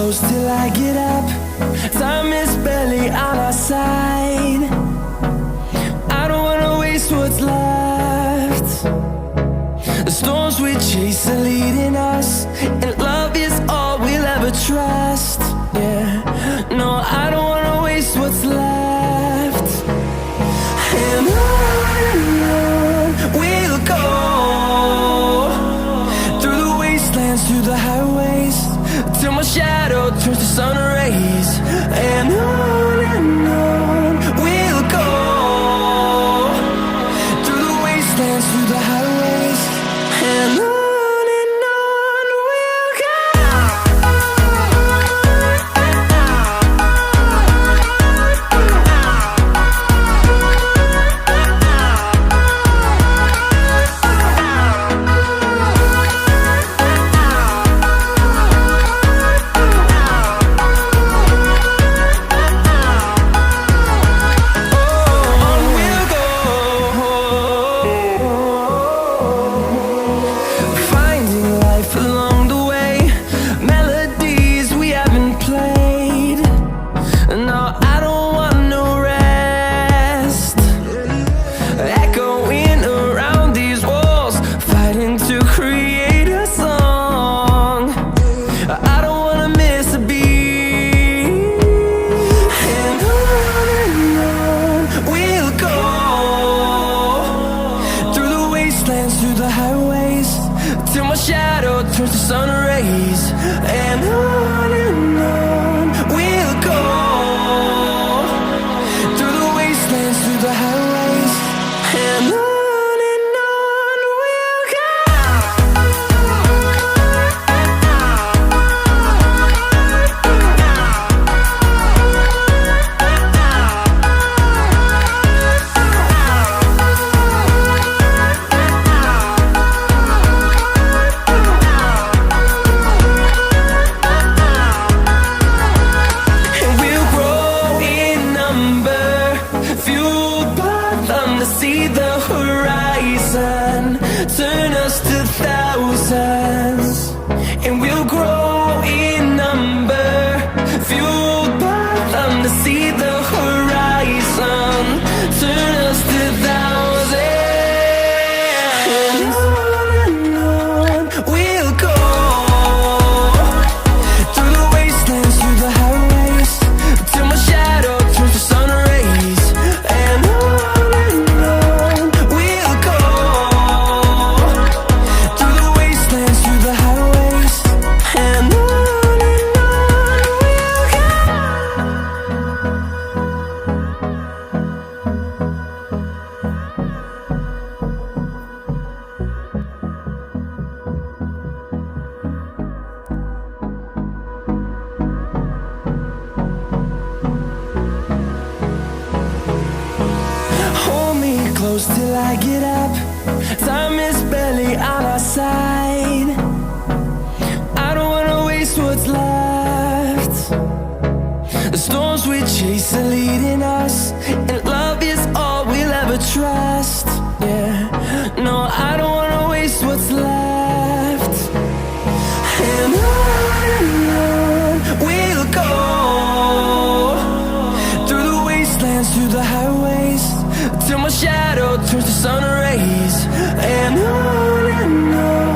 close till I get up. Time is barely on our side. I don't wanna waste what's left. The storms we chase are leading us, and love is all we'll ever trust. Yeah, no, I don't wanna waste what's left. And on we'll go, through the wastelands, through the highways, till my shadow turns to sun rays. And on we'll go, through the wastelands, through the highways, and on we'll go. Through the highways, till my shadow turns to sun rays. And on we'll go, through the wastelands, through the highways, and on we'll go. See the horizon, turn us to thousands, and we'll grow in number, fueled by them to see the horizon, turn us to thousands. And on we'll go, through the wastelands, through the highways, till my shadow turns to sun rays. And close till I get up. Time is barely on our side. I don't wanna waste what's left. The storms we chase are leading us, and love is all we'll ever trust. Yeah, no, I don't wanna waste what's left. And on we'll go, through the wastelands, through the highways, till my shadow turns to sun rays. And on